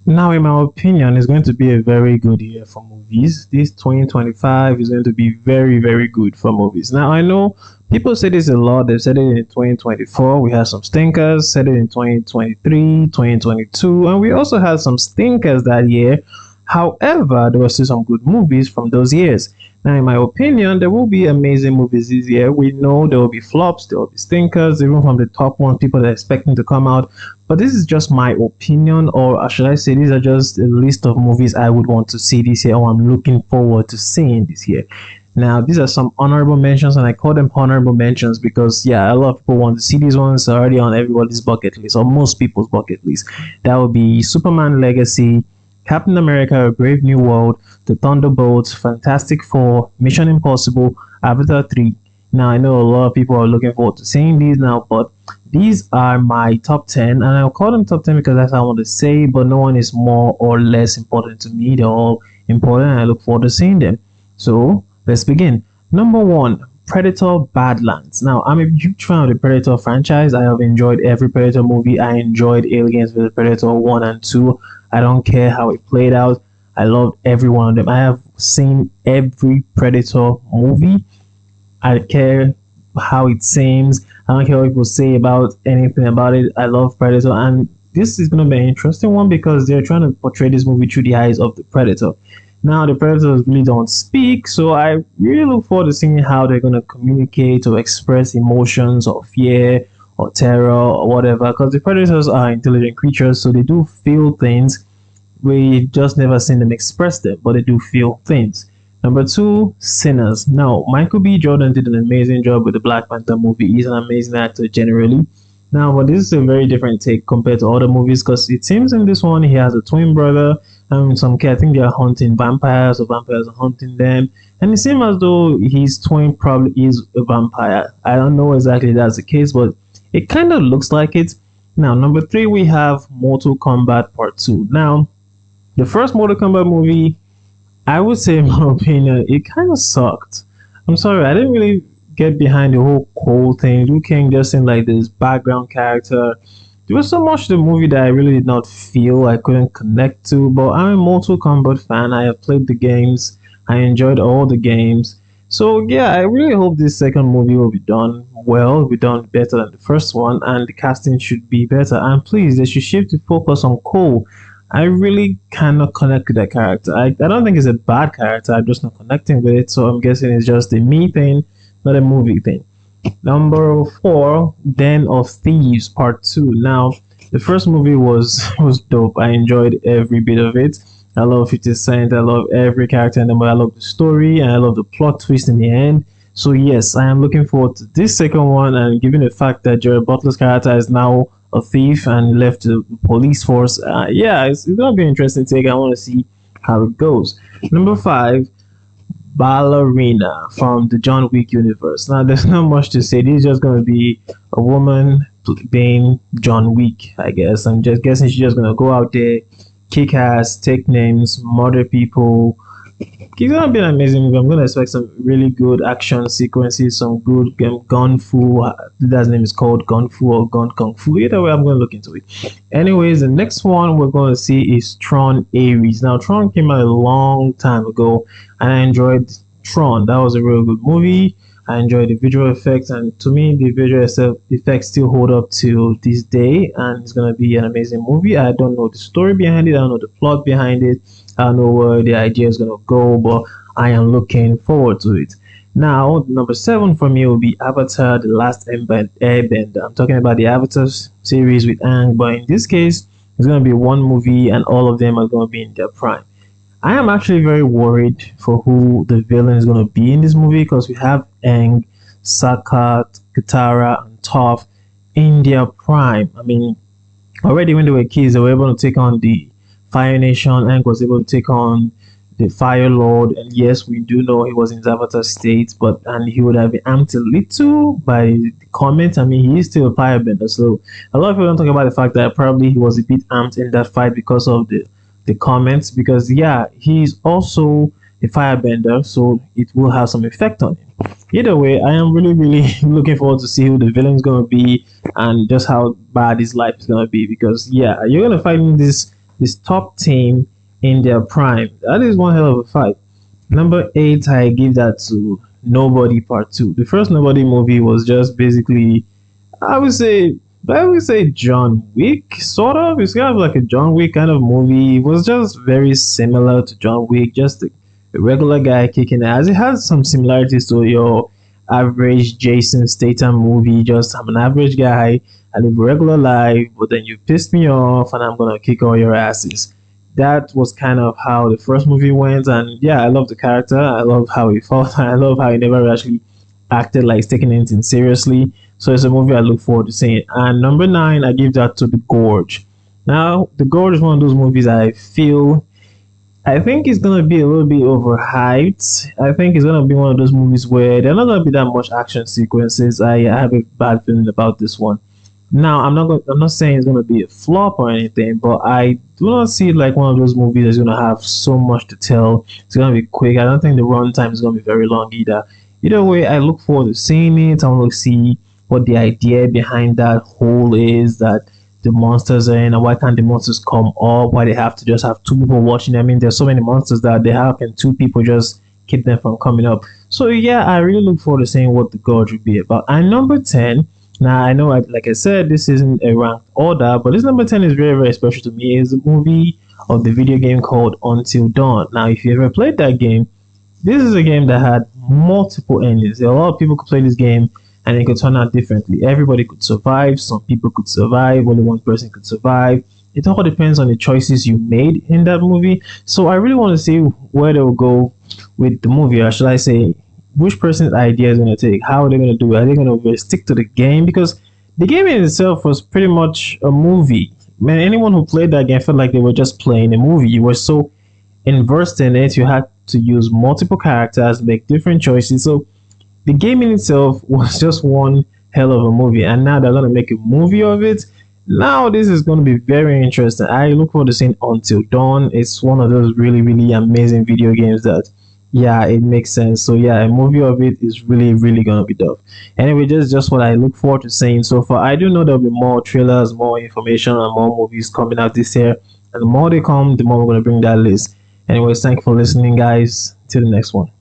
Now, in my opinion, it's going to be a very good year for movies. This 2025 is going to be very, very good for movies. Now, I know people say this a lot. They've said it in 2024. We had some stinkers, said it in 2023, 2022, and we also had some stinkers that year. However, there were still some good movies from those years. Now, in my opinion, there will be amazing movies this year. We know there will be flops, there will be stinkers, even from the top ones people are expecting to come out. But this is just my opinion, or should I say, these are just a list of movies I would want to see this year, or I'm looking forward to seeing this year. Now, these are some honorable mentions, and I call them honorable mentions because, yeah, a lot of people want to see these ones already on everybody's bucket list, or most people's bucket list. That would be Superman Legacy, Captain America: A Brave New World, The Thunderbolts, Fantastic Four, Mission Impossible, Avatar 3. Now, I know a lot of people are looking forward to seeing these now, but these are my top 10, and I'll call them top 10 because that's what I want to say, but no one is more or less important to me. They're all important, and I look forward to seeing them. So, let's begin. Number one, Predator Badlands. Now, I'm a huge fan of the Predator franchise. I have enjoyed every Predator movie. I enjoyed Aliens vs Predator 1 and 2. I don't care how it played out. I loved every one of them. I have seen every Predator movie. I care how it seems. I don't care what people say about anything about it. I love Predator, and this is going to be an interesting one because they're trying to portray this movie through the eyes of the Predator. Now, the Predators really don't speak, so I really look forward to seeing how they're going to communicate or express emotions or fear or terror or whatever. Because the Predators are intelligent creatures, so they do feel things. We just never seen them express them, but they do feel things. Number two, Sinners. Now, Michael B. Jordan did an amazing job with the Black Panther movie. He's an amazing actor generally. Now, but this is a very different take compared to other movies because it seems in this one he has a twin brother. Some kid, I think they are hunting vampires or vampires are hunting them. And it seems as though his twin probably is a vampire. I don't know exactly if that's the case, but it kind of looks like it. Now, number three, we have Mortal Kombat Part 2. Now, the first Mortal Kombat movie, I would say, in my opinion, it kind of sucked. I'm sorry, I didn't really get behind the whole Cole thing. Liu Kang just seemed like this background character. There was so much to the movie that I really did not feel I couldn't connect to. But I'm a Mortal Kombat fan. I have played the games. I enjoyed all the games. So yeah, I really hope this second movie will be done well, will be done better than the first one, and the casting should be better. And please, they should shift the focus on Cole. I really cannot connect with that character. I don't think it's a bad character. I'm just not connecting with it. So I'm guessing it's just a me thing, not a movie thing. Number four, Den of Thieves Part 2. Now, the first movie was was dope. I enjoyed every bit of it. I love 50 Cent. I love every character in the movie. I love the story and I love the plot twist in the end. So yes, I am looking forward to this second one. And given the fact that Jared Butler's character is now a thief and left the police force, yeah, it's gonna be an interesting take. I want to see how it goes. Number five, Ballerina from the John Wick universe. Now, there's not much to say. This is just going to be a woman being John Wick, I guess. I'm just guessing she's just going to go out there, kick ass, take names, murder people. It's going to be an amazing movie. I'm going to expect some really good action sequences, some good gun fu. That name is called Gun Fu or Gun Kung Fu. Either way, I'm going to look into it. Anyways, the next one we're going to see is Tron Ares. Now, Tron came out a long time ago, and I enjoyed Tron. That was a real good movie. I enjoyed the visual effects, and to me, the visual effects still hold up to this day, and it's gonna be an amazing movie. I don't know the story behind it, I don't know the plot behind it, I don't know where the idea is gonna go, but I am looking forward to it. Now, number seven for me will be Avatar: The Last Airbender. I'm talking about the Avatar series with Aang, but in this case, it's gonna be one movie, and all of them are gonna be in their prime. I am actually very worried for who the villain is going to be in this movie because we have Aang, Sakat, Katara, and Toph in their prime. I mean, already when they were kids, they were able to take on the Fire Nation. Aang was able to take on the Fire Lord, and yes, we do know he was in his Avatar state, but and he would have been amped a little by the comment. I mean, he is still a firebender, so a lot of people don't talk about the fact that probably he was a bit amped in that fight because of the comments because yeah, he's also a firebender, so it will have some effect on him. Either way, I am really looking forward to see who the villain is gonna be and just how bad his life is gonna be because yeah, you're gonna fight in this top team in their prime. That is one hell of a fight. Number 8, I give that to Nobody Part 2. The first Nobody movie was just basically, I would say, I would say John Wick, sort of. It's kind of like a John Wick kind of movie. It was just very similar to John Wick, just a regular guy kicking ass. It has some similarities to your average Jason Statham movie. Just I'm an average guy. I live a regular life, but then you pissed me off, and I'm gonna kick all your asses. That was kind of how the first movie went, and yeah, I love the character. I love how he fought. I love how he never actually acted like he's taking anything seriously. So it's a movie I look forward to seeing. And number 9, I give that to The Gorge. Now, The Gorge is one of those movies I think it's gonna be a little bit overhyped. I think it's gonna be one of those movies where there are not gonna be that much action sequences. I have a bad feeling about this one. Now, I'm not saying it's gonna be a flop or anything, but I do not see it like one of those movies that's gonna have so much to tell. It's gonna be quick. I don't think the runtime is gonna be very long either. Either way, I look forward to seeing it. I want to see what the idea behind that hole is that the monsters are in, and why can't the monsters come up? Why they have to just have two people watching? I mean, there's so many monsters that they have, can two people just keep them from coming up? So yeah, I really look forward to seeing what the gorge will be about. And number 10. Now I know, like I said, this isn't a ranked order, but this number 10 is very, very special to me. It's a movie of the video game called Until Dawn. Now, if you ever played that game, this is a game that had multiple endings. A lot of people could play this game and it could turn out differently. Everybody could survive, some people could survive, only one person could survive. It all depends on the choices you made in that movie. So I really want to see where they'll go with the movie, or should I say, which person's idea is going to take. How are they going to do it? Are they going to stick to the game? Because the game in itself was pretty much a movie. Man, anyone who played that game felt like they were just playing a movie. You were so immersed in it, you had to use multiple characters, make different choices. So the game in itself was just one hell of a movie, and now they're gonna make a movie of it. Now this is gonna be very interesting. I look forward to seeing Until Dawn. It's one of those really, really amazing video games that, yeah, it makes sense. So yeah, a movie of it is really, really gonna be dope. Anyway, just what I look forward to seeing so far. I do know there'll be more trailers, more information, and more movies coming out this year. And the more they come, the more we're gonna bring that list. Anyways, thank you for listening, guys. Till the next one.